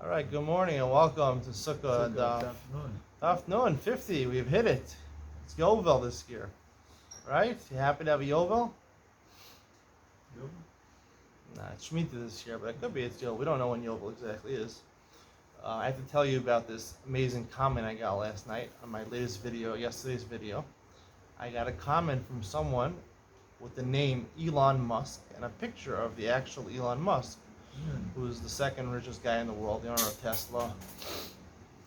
All right, good morning and welcome to Sukkah Daf Yomi 50. We've hit it. It's Yovel this year, right? You happy to have a Yovel? Nah, it's Shemitah this year, but it could be it's Yovel. We don't know when Yovel exactly is. I have to tell you about this amazing comment I got last night on my latest video, yesterday's video. I got a comment from someone with the name Elon Musk and a picture of the actual Elon Musk, who's the second richest guy in the world, the owner of Tesla,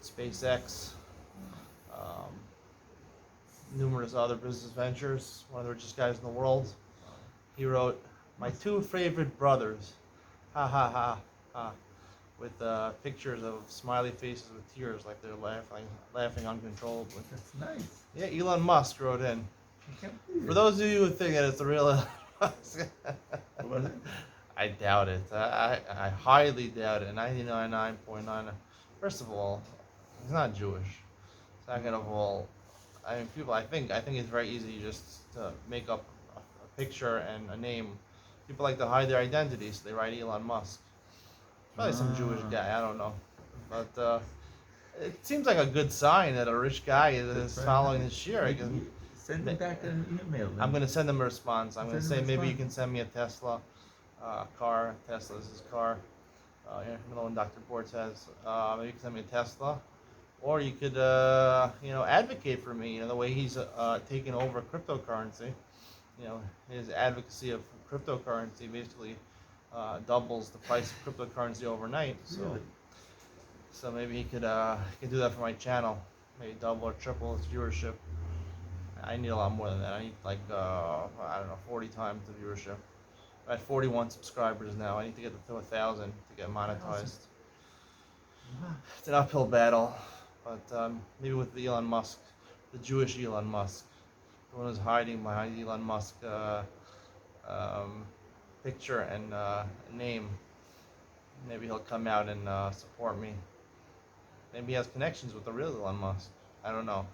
SpaceX, numerous other business ventures, one of the richest guys in the world. He wrote, "My two favorite brothers, ha ha ha ha," with pictures of smiley faces with tears, like they're laughing uncontrollably. That's nice. Yeah, Elon Musk wrote in. I can't believe For it. those of you who think that it's the real Elon Musk, Was it? I doubt it. I highly doubt it. 99.9. First of all, he's not Jewish. Second of all, I mean, people. I think it's very easy just to make up a picture and a name. People like to hide their identity, so they write Elon Musk. Probably some Jewish guy. I don't know, but it seems like a good sign that a rich guy is following his shiur. Send him back an email. Then. I'm going to send him a response. I'm going to say maybe you can response. send me a Tesla car. Tesla is his car. Another one Dr. Bortz has. Maybe you can send me a Tesla. Or you could, advocate for me. The way he's taken over cryptocurrency. His advocacy of cryptocurrency basically doubles the price of cryptocurrency overnight. Really? So maybe he could do that for my channel. Maybe double or triple its viewership. I need a lot more than that. I need 40 times the viewership. I'm at 41 subscribers now. I need to get to 1,000 to get monetized. It's an uphill battle, but maybe with Elon Musk, the Jewish Elon Musk, the one who's hiding behind Elon Musk picture and name, maybe he'll come out and support me. Maybe he has connections with the real Elon Musk. I don't know.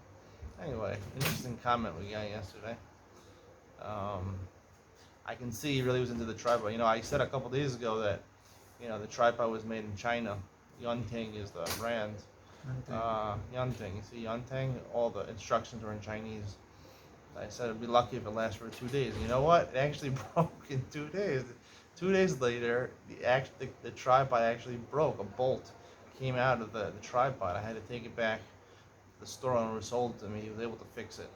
Anyway, interesting comment we got yesterday. I can see he really was into the tripod. I said a couple days ago that, the tripod was made in China. Yunting is the brand. Yunting. You see Yunting? All the instructions are in Chinese. I said it'd be lucky if it lasts for 2 days. You know what? It actually broke in 2 days. 2 days later, the tripod actually broke. A bolt came out of the tripod. I had to take it back. The store owner sold it to me. He was able to fix it.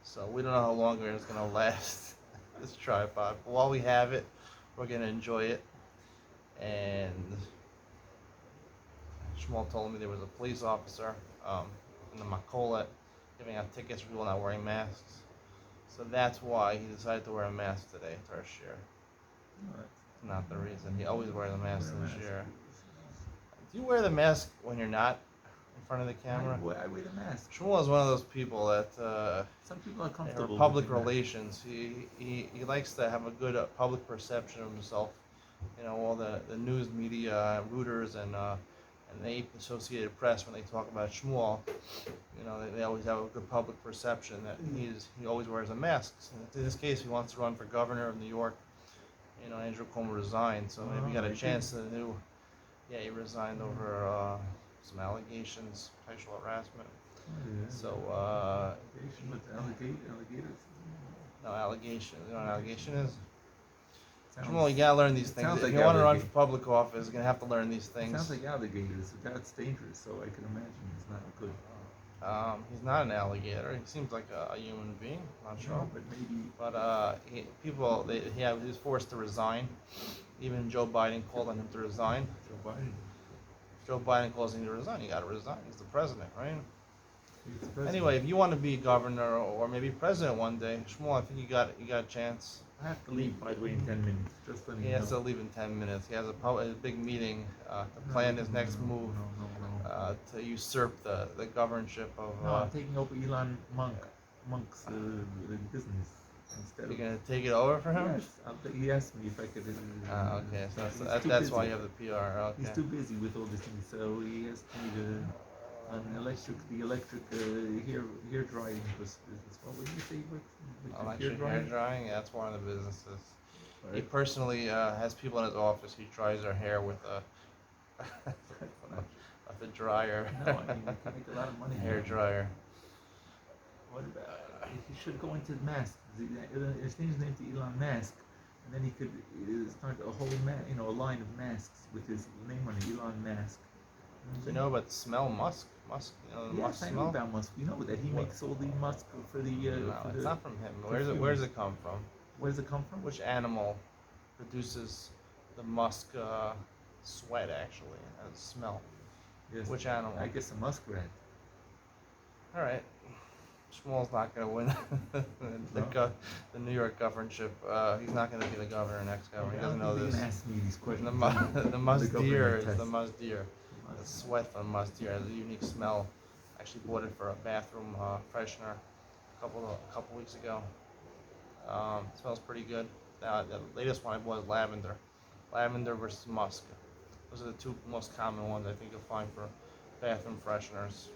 So we don't know how long it's going to last, this tripod. But while we have it, we're going to enjoy it. And Shmuel told me there was a police officer in the Makolet giving out tickets for people not wearing masks. So that's why he decided to wear a mask today to our shiur. It's not the reason. He always wears a mask in the shiur. Do you wear the mask when you're not in front of the camera? I wear the mask. Shmuel is one of those people that Some people are comfortable. public relations. He likes to have a good public perception of himself. All the news media, Reuters, and the Associated Press, when they talk about Shmuel, they always have a good public perception that he always wears a mask. In this case, he wants to run for governor of New York. Andrew Cuomo resigned, so maybe he got a chance to do. Yeah, he resigned over some allegations, sexual harassment. So, Allegation with alligators. no allegation. You know what an allegation is? Sounds- Well, you gotta learn these things. sounds If like you want to run alligator. for public office, you're gonna have to learn these It things. sounds like alligators. That's dangerous, so I can imagine it's not good. He's not an alligator. He seems like a human being. Not sure. No, but maybe. But he was forced to resign. Even Joe Biden called on him to resign. Joe Biden. Joe Biden calls him to resign. You got to resign. He's the president, right? He's the president. Anyway, if you want to be governor or maybe president one day, Shmuel, I think you got a chance. I have to leave, by the way, in 10 minutes. Just let me He know. has to leave in 10 minutes. He has a big meeting to plan his next move No. to usurp the governorship of. No, I'm taking over Elon Musk's business instead. You're gonna take it over for him? Yes, he asked me if I could. Okay, so he's that's too that's why busy. you have the PR. Okay. He's too busy with all these things, so he asked me to the electric hair drying business. What would you say? Electric hair drying. Yeah, that's one of the businesses. He Right. personally has people in his office. He dries their hair with a dryer. No, I mean, you can make a lot of money. Hair dryer. What about, he should go into masks. His thing's named Elon Musk, and then he could start a whole, a line of masks with his name on it, Elon Musk. Do you know about the smell Musk? Musk, the Yes, musk I smell? know about Musk. We know that he makes all the musk for the. No, for it's the, not from him. perfume. Where does it come from? Where does it come from? Which animal produces the musk sweat actually as smell? Yes, Which animal? I guess a muskrat. All right. Shmuel's not going to win the New York governorship. He's not going to be the governor next governor. He doesn't know this. Ask me these questions. The musk deer is test. the musk deer. The sweat from musk deer has a unique smell. Actually bought it for a bathroom freshener a couple weeks ago. It smells pretty good. The latest one I bought is lavender. Lavender versus musk. Those are the two most common ones I think you'll find for bathroom fresheners.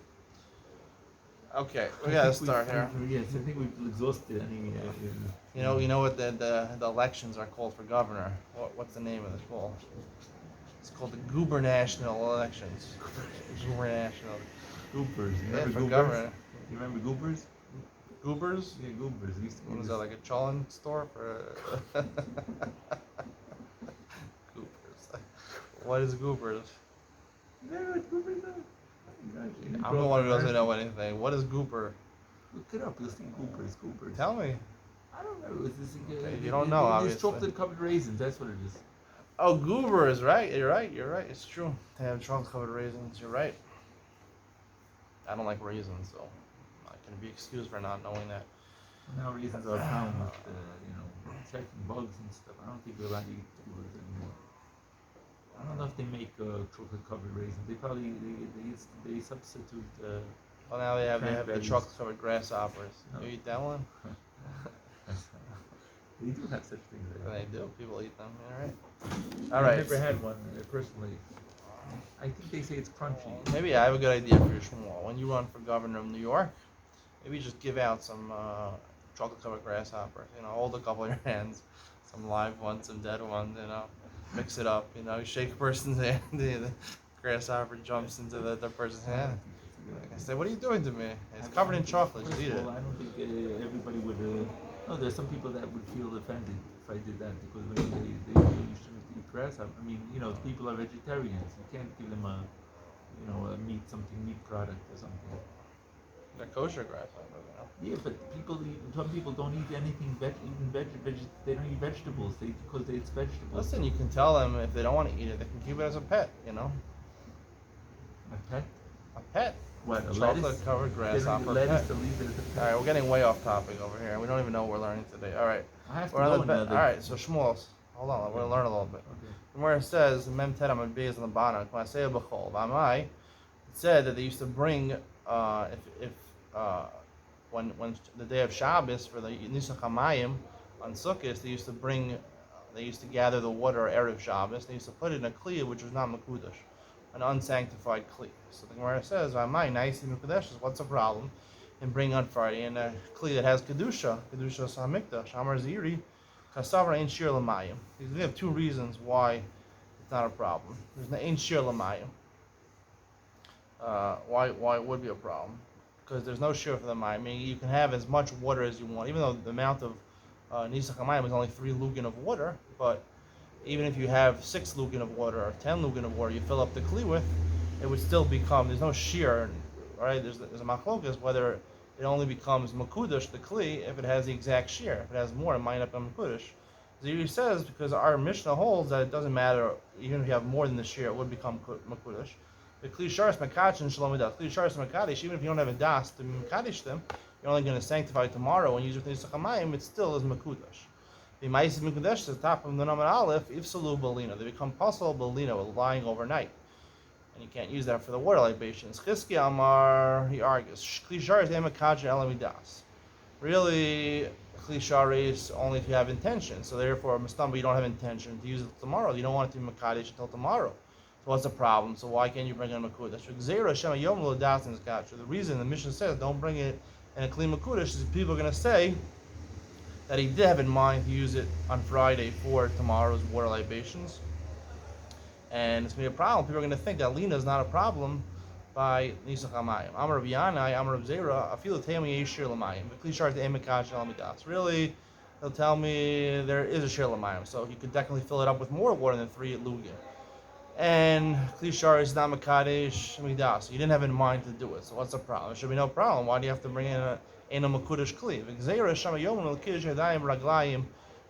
Okay, we gotta start here. Yes, I think we've exhausted any. You know what the elections are called for governor? What's the name of this called? It's called the gubernational elections. Gubernational. Goobers. You Yeah, remember for Goobers? governor. You remember Goobers? Goobers? Yeah, Goobers. It used to be What is this- that, like a Cholin store for Goobers? What is Goobers? You know what Goobers are? I'm the one who doesn't know anything. What is Goober? Look it up. You'll see Goobers. Goobers. Tell me. I don't know. It's this, You don't know, It's obviously. chocolate covered raisins. That's what it is. Oh, Goobers, right? You're right. It's true. They have chocolate-covered raisins. You're right. I don't like raisins, so I can be excused for not knowing that. Now raisins are found with, checking bugs and stuff. I don't think we're allowed to eat Goobers anymore. I don't know if they make chocolate covered raisins. They probably they substitute. Well, now they have the Cranberries. chocolate-covered grasshoppers. No. You eat that one? They do have such things. They do. People eat them. All right. I've All right. never had one personally. I think they say it's crunchy. Maybe I have a good idea for you, Shmuel. When you run for governor of New York, maybe just give out some chocolate-covered grasshoppers. Hold a couple in your hands, some live ones, some dead ones. Mix it up. You shake a person's hand, the grasshopper jumps into the person's hand. I say, what are you doing to me? It's covered in chocolate. Just eat it. Well, I don't think everybody would. No, there's some people that would feel offended if I did that because maybe they feel you shouldn't eat grasshopper. I mean, people are vegetarians. You can't give them a meat product or something. They're kosher grasshoppers. Yeah, but some people don't eat anything. They don't eat vegetables. Because it's vegetables. Listen, you can tell them if they don't want to eat it, they can keep it as a pet. A pet? A pet. What? A Chocolate lettuce? covered grasshopper Lettuce pet. to leave it as a All pet. right, we're getting way off topic over here. We don't even know what we're learning today. All right, I have to we're on go the another. All right, so Shmuel, hold on, we're gonna learn a little bit. Okay. From where it says Mem Ted Amud Beis on the bottom, when I say B'chol, V'amai, it said that they used to bring when the day of Shabbos for the Nisach Hamayim on Sukkot, they used to gather the water erev Shabbos. They used to put it in a kli which was not mekudesh, an unsanctified kli. So the Gemara says, "V'amai naisi mekudesh." What's the problem in bringing on Friday in a kli that has kedusha samikdash? Amar Ziri, kasavra ein shiur l'mayim. We have two reasons why it's not a problem. There's no ein shiur l'mayim. Why it would be a problem? Because there's no shiur for the mayim. I mean, you can have as much water as you want, even though the amount of nisach hamayim is only 3 lugin of water. But even if you have 6 lugin of water or 10 lugin of water, you fill up the kli with, it would still become. There's no shiur, right? There's a machlokas whether it only becomes makudash the kli if it has the exact shiur. If it has more, it might not be makudash. Ziri says because our Mishnah holds that it doesn't matter even if you have more than the shiur, it would become makudash. The kli sharis makach and shalom edat. Kli sharis makadish, even if you don't have a das to makadish them, you're only going to sanctify tomorrow and use it with nisach hamayim. It still is makudash. The ma'asim mikudash at the top of the number aleph, ifsalu balina. They become pasul balina, lying overnight, and you can't use that for the water libations. Chizki Amar, he argues, kli sharis emakach and elamidas. Really, kli sharis only if you have intention. So therefore, mistamba, you don't have intention to use it tomorrow. You don't want it to be makadish until tomorrow. So what's the problem? So why can't you bring in a makudash? The reason the Mishnah says don't bring it in a clean makudash is people are going to say that he did have in mind to use it on Friday for tomorrow's water libations, and it's going to be a problem. People are going to think that lina is not a problem by Nisach Hamayim. Amar Rav Yanai, Amar Rav Zera, Afilu Tami Yeshir Lamayim. The Klishar the Emekash Alamidas. Really, they'll tell me there is a Shir Lamayim, so you could definitely fill it up with more water than 3 lugim. And Klishar is not Makadesh Midas. You didn't have in mind to do it, so what's the problem? There should be no problem. Why do you have to bring in a Makudish Kli? Zera Shama Yom Kidish Yadayim Raglayim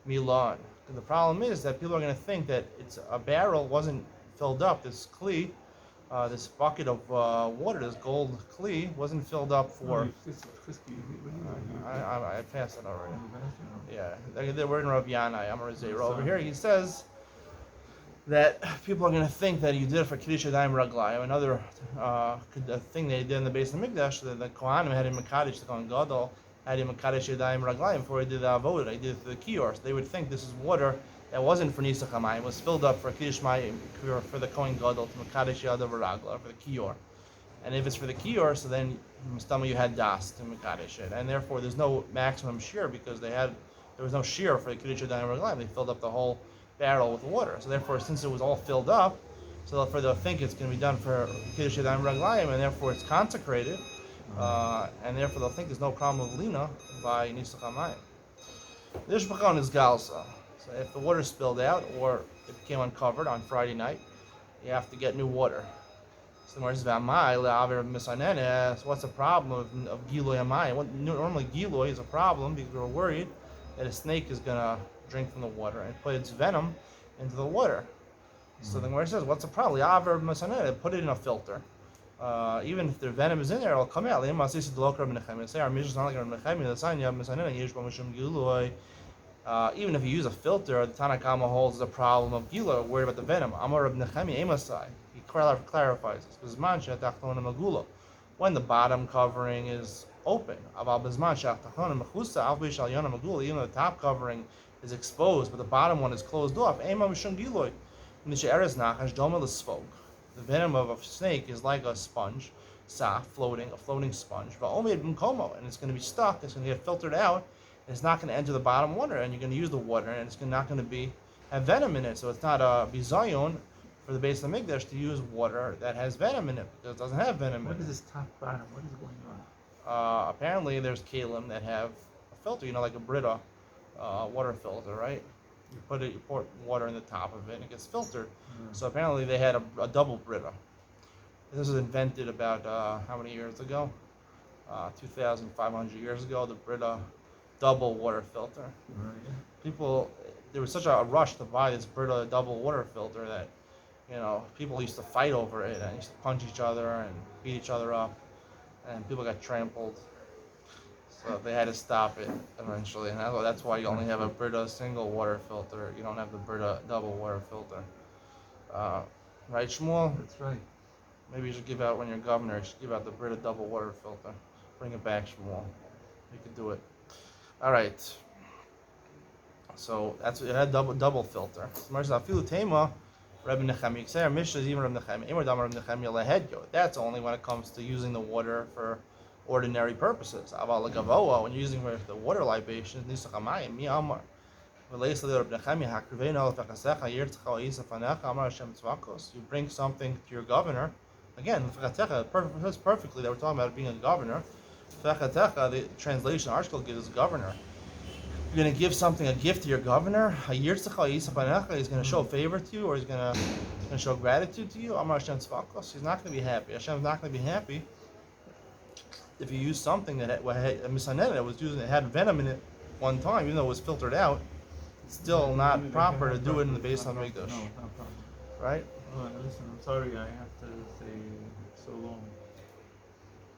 Milan. The problem is that people are going to think that it's a barrel wasn't filled up. This Kli. This bucket of water, this gold kli, wasn't filled up for. I passed it already. Yeah, they were in Rav Yanai, Amar Zera. Over here, he says that people are going to think that you did it for Kiddush Yadayim Raglayim. Another thing they did in the base of the Mikdash, the Kohanim had in Mekadesh, the Kohen Gadol had in Mekadesh Yadayim Raglayim before he did the Avodah. He did it for the Kior. So they would think this is water that wasn't for Nisach Hamayim, was filled up for Kiddush Mayim, for the Kohen Gadol, to Mekadesh Yadav Ragla, for the Kior. And if it's for the Kior, so then Mustama you had Das to Mekadesh it. And therefore there's no maximum shiur because there was no shiur for the Kiddush Yadayim Raglayim. They filled up the whole barrel with water. So therefore, since it was all filled up, so they'll think it's going to be done for Kiddush Yadayim Raglayim, and therefore it's consecrated, and therefore they'll think there's no problem of Lina by Nisach Hamayim. This Shmuel is Galsa. So if the water spilled out or it became uncovered on Friday night, you have to get new water. So what's the problem of Giloy Amayim? Normally Giloy is a problem because we're worried that a snake is going to drink from the water and put its venom into the water. So the Gemara says, what's the problem? Put it in a filter. Even if the venom is in there, it'll come out. Say our mission is not like even if you use a filter, the Tanakama holds the problem of Gila, worried about the venom. Amar Reb Nechemi Emasai. He clarifies this. When the bottom covering is open, even the top covering is exposed, but the bottom one is closed off. The venom of a snake is like a sponge, a floating sponge, and it's going to be stuck. It's going to get filtered out. It's not going to enter the bottom water, and you're going to use the water, and it's not going to have venom in it. So it's not a bizayon for the base of the Mikdash to use water that has venom in it, because it doesn't have venom in it. What is this top bottom? What is going on? Apparently, there's kalim that have a filter, like a Brita water filter, right? You pour water in the top of it, and it gets filtered. So apparently, they had a double Brita. This was invented about how many years ago? 2,500 years ago. The Brita double water filter. There was such a rush to buy this Brita double water filter that, people used to fight over it and used to punch each other and beat each other up, and people got trampled. So they had to stop it eventually, and that's why you only have a Brita single water filter. You don't have the Brita double water filter. Right, Shmuel? That's right. Maybe you should give out when you're governor. You should give out the Brita double water filter. Bring it back, Shmuel. You could do it. All right. So it had double filter. That's only when it comes to using the water for ordinary purposes. When you're using the water libation, you bring something to your governor. Again, it's perfectly that we're talking about being a governor. The translation Arshkel gives governor. You're going to give something, a gift to your governor. He's going to show favor to you, or he's going to show gratitude to you. He's not going to be happy. Hashem's not going to be happy if you use something that had venom in it one time, even though it was filtered out. It's still not proper to do it in the base of Mikdash. No, it's not proper. Right? Listen, I'm sorry, I have to say so long.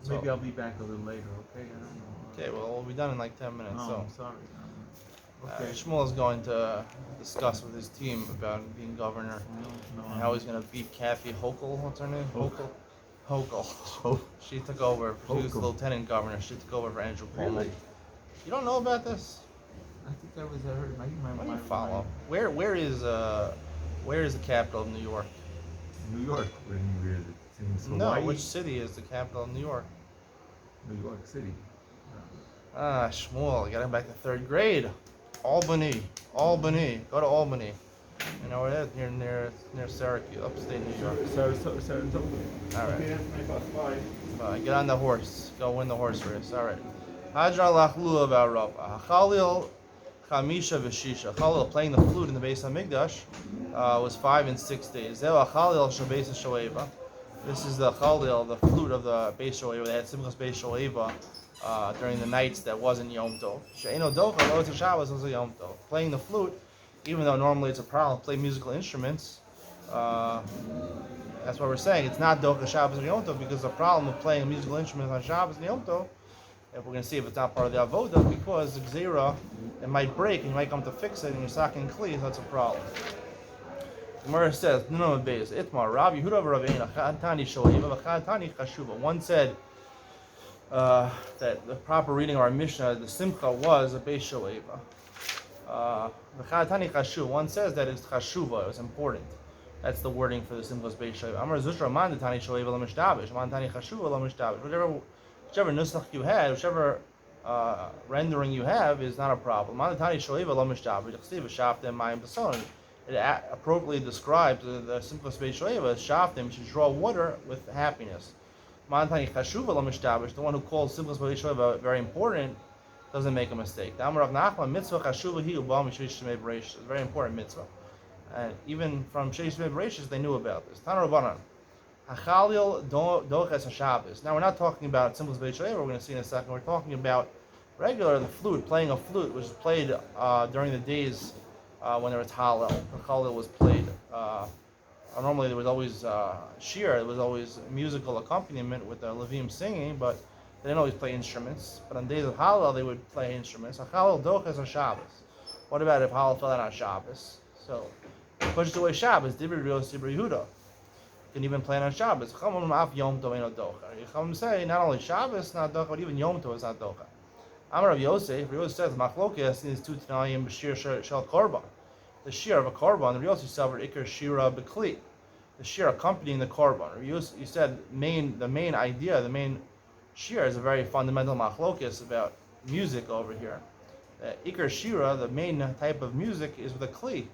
Maybe I'll be back a little later, okay? I don't know. Okay, well, we'll be done in like 10 minutes. No, so. I'm sorry. Okay. Shmuel is going to discuss with his team about being governor and how he's going to beat Kathy Hochul. What's her name? Hochul. She took over. She was the lieutenant governor. She took over for Andrew Cuomo. Really? You don't know about this? I think I heard. Why do you follow? Where is the capital of New York? New York. Where is it? It's in No, Hawaii? which city is the capital of New York? New York City. Shmuel, you got him back to third grade. Albany. Go to Albany. You know where it is? Near Syracuse, upstate New York. Saratoga. All right. Okay, that's my bus. Bye. Get on the horse. Go win the horse race. All right. Hadra lachlula v'arava. Chalil chamisha v'shisha. Chalil playing the flute in the Beis Hamikdash was 5 and 6 days. Zeh chalil shabeis shoeva. This is the chalil, the flute of the Beis Shoeva. They had Simchas Beis Shoeva during the nights that wasn't Yom Tov. She'eno docha lo it's Shabbos was a Yom Tov. Playing the flute, even though normally it's a problem to play musical instruments. That's what we're saying. It's not docha Shabbos and Yom Tov because the problem of playing a musical instrument on Shabbos and Yom Tov, if we're going to see if it's not part of the avoda, because the gzeira, it might break and you might come to fix it and you're sacking kli, so that's a problem. Gemara says, no, beis itmar Rabbi Yehuda v'Ravina Chatani shoeva v'Chatani chashuva. One said that the proper reading of our Mishnah, the Simcha, was a beis shoeva. V'Chatani chashuva. One says that it's chashuva, it was important. That's the wording for the Simchas beis shoeva. Amar Zutra mandatani shoeva l'mishdavish, mandatani chashuva l'mishdavish. Whichever nusach you had, whichever rendering you have, is not a problem. Mandatani shoeva l'mishdavish. Chsiva shaftem mayim b'son. It appropriately describes the Simchas beis shoeva as shaftim, should draw water with happiness. Mandatani chashuva l'mishdavish. The one who calls Simchas beis shoeva very important doesn't make a mistake. The Amar Rav Nachman mitzvah chashuva hi uba mishish shmei b'reish. It's a very important mitzvah. And even from Sheish Bereshis, they knew about this. Tana Rabbanan, Hachalil doches Shabbos. Now we're not talking about Simchas beis shoeva. We're going to see in a second. We're talking about the flute, playing a flute, which is played during the days when there was Hallel. The Hallel was played. Normally there was always shiur. There was always musical accompaniment with the Levim singing, but they didn't always play instruments. But on days of Hallel, they would play instruments. Hachalil doches Shabbos. What about if Hallel fell out on Shabbos? So pushed away Shabbos. Dibri Rios Dibri Yehuda. Can even plan on Shabbos. Chachamim af Yom Tov eno docha. Chachamim say not only Shabbos not docha, but even Yom Tov is not docha. Amar Rav Yosef. Rav Yosef says machlokes in his two tanayim b'shir shel korban. The shiur of a korban. Rav Yosef suffered ikar shira b'kli. The shiur accompanying the korban. Rav Yosef, you said the main idea, the main shiur is a very fundamental machlokes about music over here. Ikar shira, the main type of music, is with a kli.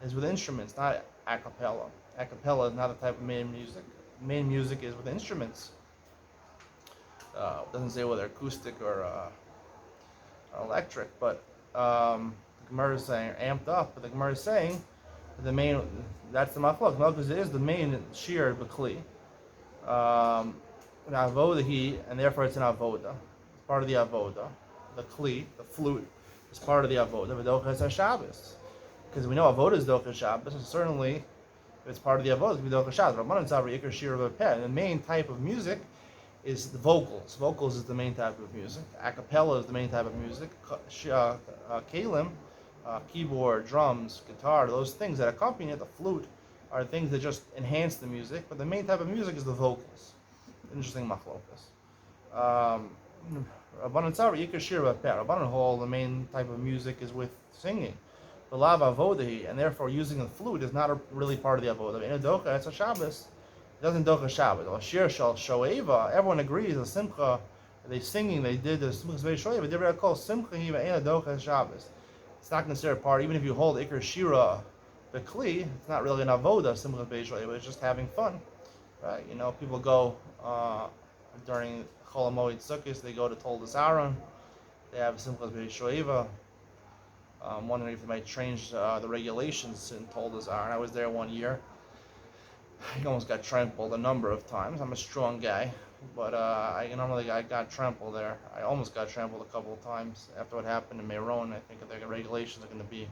Is with instruments, not a cappella. A cappella is not a type of main music. Main music is with instruments. It doesn't say whether acoustic or electric, but the Gemara is saying amped up. But the Gemara is saying the main, that's the machlok. No, because it is the main shiur b'kli. Avoda and therefore it's an avoda. It's part of the avoda. The kli, the flute, is part of the avoda. V'doches HaShabbos. Because we know avoda is docha Shabbos, and certainly if it's part of the avoda, it's docha Shabbos. Rabbanan Tzavri Ikar Shir V'Peh. The main type of music is the vocals. Vocals is the main type of music. A cappella is the main type of music. Kalim, keyboard, drums, guitar, those things that accompany it, the flute, are things that just enhance the music. But the main type of music is the vocals. Interesting machlokas. Rabbanan Tzavri Ikar Shir V'Peh. Rabbanan hold the main type of music is with singing. The lav avodahi, and therefore using the flute is not really part of the avodah. In a docha, it's a Shabbos. It doesn't docha Shabbos. Or shir shal shoeva. Everyone agrees. The simcha, they singing. They did the simchas beis shoeva. They were called simcha hiva in a docha Shabbos. It's not considered part. Even if you hold ikar shira, the kli, it's not really an avodah simchas beis shoeva. It's just having fun, right? You know, people go during Chol Hamoed Sukkos. They go to Toldos Aaron. They have simchas beis shoeva. I'm wondering if they might change the regulations in Toldos Aaron. I was there one year. I almost got trampled a number of times. I'm a strong guy, but I got trampled there. I almost got trampled a couple of times after what happened in Meron. I think the regulations are going to be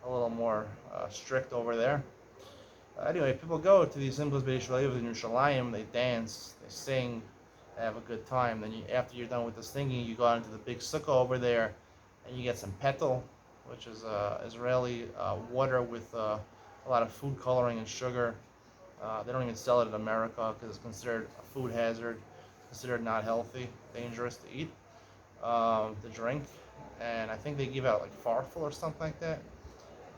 a little more strict over there. Anyway, people go to these Simchas beis shoeva in Yerushalayim. They dance, they sing, they have a good time. Then after you're done with the singing, you go out into the big sukkah over there, and you get some petal, which is Israeli water with a lot of food coloring and sugar. They don't even sell it in America because it's considered a food hazard, considered not healthy, dangerous to eat, to drink. And I think they give out like farfel or something like that,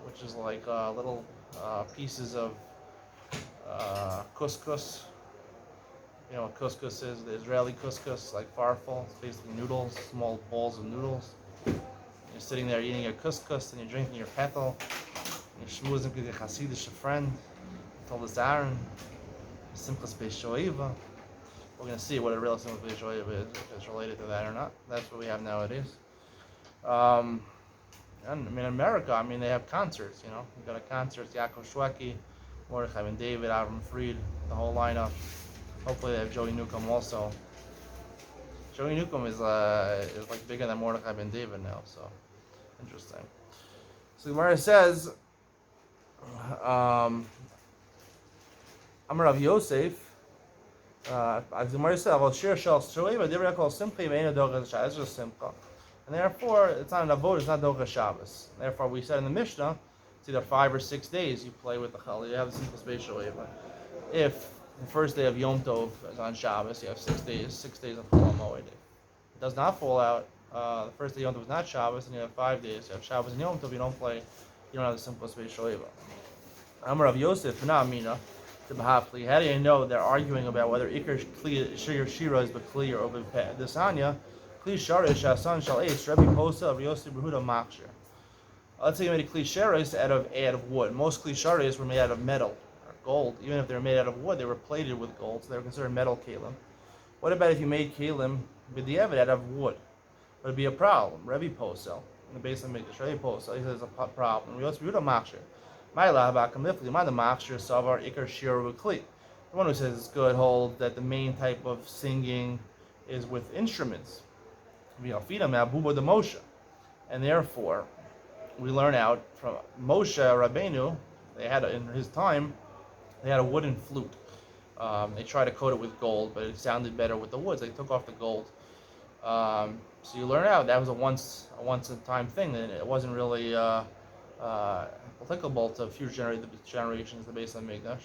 which is like little pieces of couscous. You know what couscous is? The Israeli couscous, like farfel. It's basically noodles, small balls of noodles. You're sitting there eating your couscous and you're drinking your petal. Shmuel is a Hasidic friend. Told us Aaron, Simchas Beis Shoeva. We're going to see what a real Simchas Beis Shoeva is, if it's related to that or not. That's what we have nowadays. And I mean, in America, I mean, they have concerts, you know. You've got a concert, Yaakov Shweki, Mordechai Ben David, Avram Fried, the whole lineup. Hopefully they have Joey Newcomb also. Joey Newcomb is like bigger than Mordechai Ben David now, so interesting. So Gemara says, Amar Rav Yosef, as Gemara said, "Avol shir shel shoeva divrei kol simcha ve'ena dochas Shabbos." It's just simcha, and therefore it's not an avod, it's not dochas Shabbos. Therefore, we said in the Mishnah, it's either 5 or 6 days you play with the chal. You have the simcha space shoeva. If the first day of Yom Tov is on Shabbos, you have 6 days. 6 days of Chol Moed. It does not fall out. The first day of Yom Tov is not Shabbos, and you have 5 days. You have Shabbos and Yom Tov. You don't play. You don't have the simcha space shoeva. Amar Rav Yosef, Amina. How do you know they're arguing about whether Iker Shira is Bekli or Obepeh? Desanya, Kli Sharish Hasan Shal Eitz, Rebbe Posa of Yosef Behuda Machshir. Let's say you made a Kli Sharis out of wood. Most Kli Sharis were made out of metal or gold. Even if they were made out of wood, they were plated with gold, so they were considered metal kalim. What about if you made kalim b'diavad out of wood? Would it be a problem? Rebbe Posa, in the base of Mikdash, Rebbe Posa, he says it's a problem. Yosef Behuda Machshir. The one who says it's good holds that the main type of singing is with instruments. And therefore, we learn out from Moshe Rabbeinu, they had in his time, they had a wooden flute. They tried to coat it with gold, but it sounded better with the wood. So they took off the gold. So you learn out that was a once in time thing, and it wasn't really applicable to future generations, the base of Mikdash.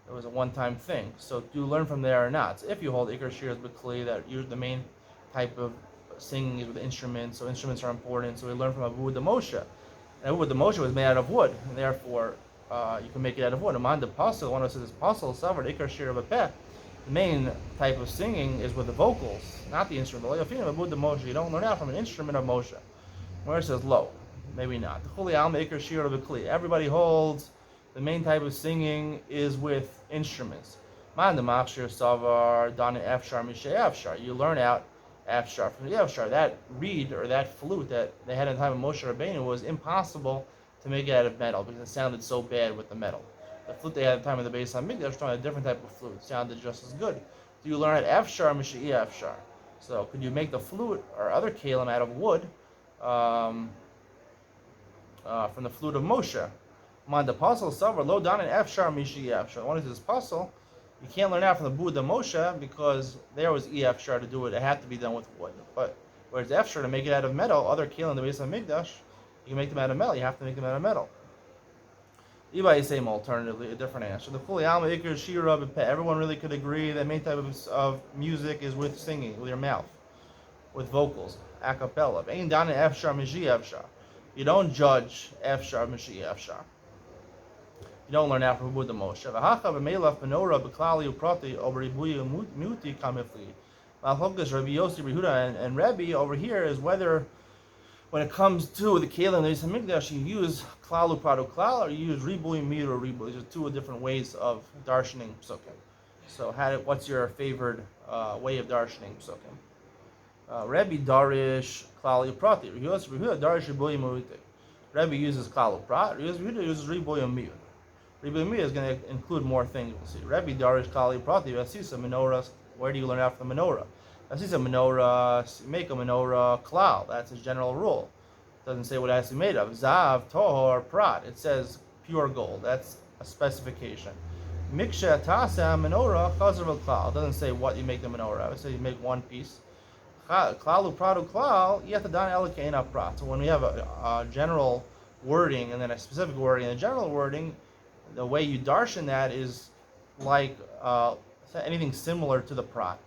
It was a one-time thing. So do you learn from there or not? So if you hold Iker Shir as Bekli, that the main type of singing is with instruments, so instruments are important. So we learn from Abu the Moshe. And Abu the Moshe was made out of wood, and therefore you can make it out of wood. Among the Pasul, one who says Pasul, Savar, Iker Shir Bepeh, the main type of singing is with the vocals, not the instrument. Abu the Moshe, you don't learn out from an instrument of Moshe. Where it says low. Maybe not. Everybody holds the main type of singing is with instruments. You learn out Afshar from the Afshar. That reed or that flute that they had in the time of Moshe Rabbeinu was impossible to make it out of metal because it sounded so bad with the metal. The flute they had at the time of the Beis Hamikdash was trying a different type of flute. It sounded just as good. Do you learn at Afshar Mishai Afshar? So could you make the flute or other kalim out of wood? From the flute of Moshe. Man the Pasul Savar Lo Dan and Efshar Mishi Efshar. One is this Pasul. You can't learn out from the Buddha Moshe because there was Efshar to do it. It had to be done with wood. But whereas Efshar to make it out of metal, other keel in the base of Mikdash, you can make them out of metal. You have to make them out of metal. Levi is same alternatively, a different answer. The fully Alma Iker Shira Bepeh. Everyone really could agree that main type of music is with singing, with your mouth, with vocals, a cappella. Ain't Dan and Efshar Mishi Efshar. You don't judge Efshar Mishi Efshar. You don't learn out from Buddha Moshe. V'hacha v'meilach menorah b'klali u'prati over ribuyi muti kamifli. Malchokas Rabbi Yossi Rehuda and Rebbe over here is whether when it comes to the Kalim and the Mikdash you use klal u'prati klal or you use ribuyi mir or ribuyi. These are two different ways of darshaning psukim. So what's your favored way of darshaning psukim? Rebbe darish klal u'prati. Rehuda darish ribuyi muti. Rebbe uses klal u'prati. Rehuda uses ribuyi mir. Ribuyi mir is going to include more things. We'll see. Rebbe darish klal u'prati. Vasisa menorahs. Where do you learn out from the menorah? Vasisa menorah. Make a menorah klal. That's his general rule. It doesn't say what it has to be made of. Zav, tohor, prat. It says pure gold. That's a specification. Miksha tasa menorah chazar klal. It doesn't say what you make the menorah. It says you make one piece. Klalu pradu klal yetadan elikeina prat. So when we have a general wording and then a specific wording, and the general wording, the way you darshan that is like anything similar to the prat.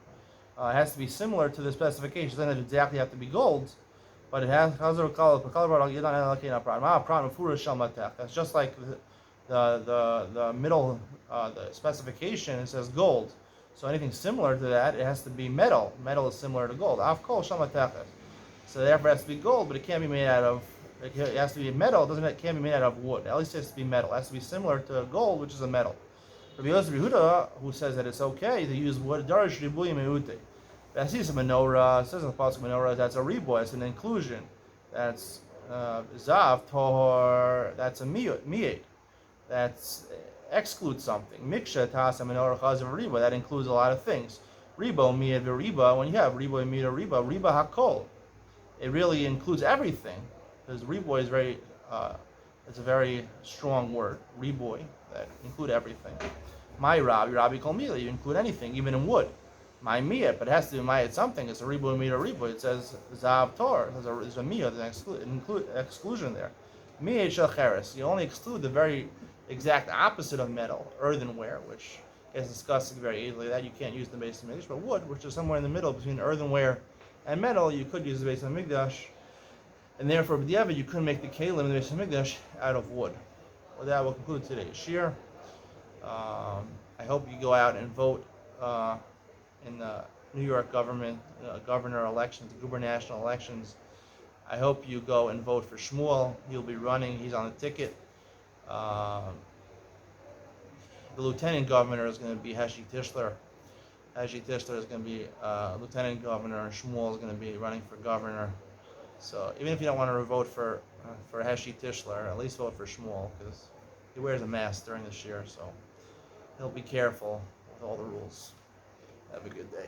It has to be similar to the specifications. It doesn't exactly have to be gold, but it has chazar klal yetan elikeina prat. Ma prat mefurash shel matech. That's just like the middle the specification. It says gold. So anything similar to that, it has to be metal. Metal is similar to gold. Afkol shamatachet. So therefore it has to be gold, but it can't be made out of It has to be metal. It can't be made out of wood. At least it has to be metal. It has to be similar to gold, which is a metal. Rabbi Yosef Yehuda, who says that it's okay to use wood, Darish Ribuy Meute. That's a menorah. It says in the pasuk menorah. That's a riboy. It's an inclusion. That's zav tohor. That's a miyet. That's excludes something. Miksha tasa menorah chazav riba. That includes a lot of things. Ribo miyet v'riba. When you have riboy miyet riba hakol, it really includes everything. Because riboy is it's a very strong word. Riboy that include everything. My Rabbi kol miyet. You include anything, even in wood. My miyah, but it has to be miyah something. It's a riboy miyah. It says zav tor. There's a miyah, there's an exclusion there. Miyah shel cheres. You only exclude the very exact opposite of metal, earthenware, which gets discussed very easily. That you can't use in the base of Mikdash, but wood, which is somewhere in the middle between earthenware and metal, you could use the base of Mikdash, and therefore, b'diavad, you couldn't make the kalim in the base of Mikdash out of wood. Well, that will conclude today's shiur. I hope you go out and vote. In the New York governor elections, gubernatorial elections. I hope you go and vote for Shmuel. He'll be running. He's on the ticket. The lieutenant governor is going to be Heshi Tishler. Heshi Tishler is going to be lieutenant governor, and Shmuel is going to be running for governor. So even if you don't want to vote for Heshi Tishler, at least vote for Shmuel, because he wears a mask during this year, so he'll be careful with all the rules. Have a good day.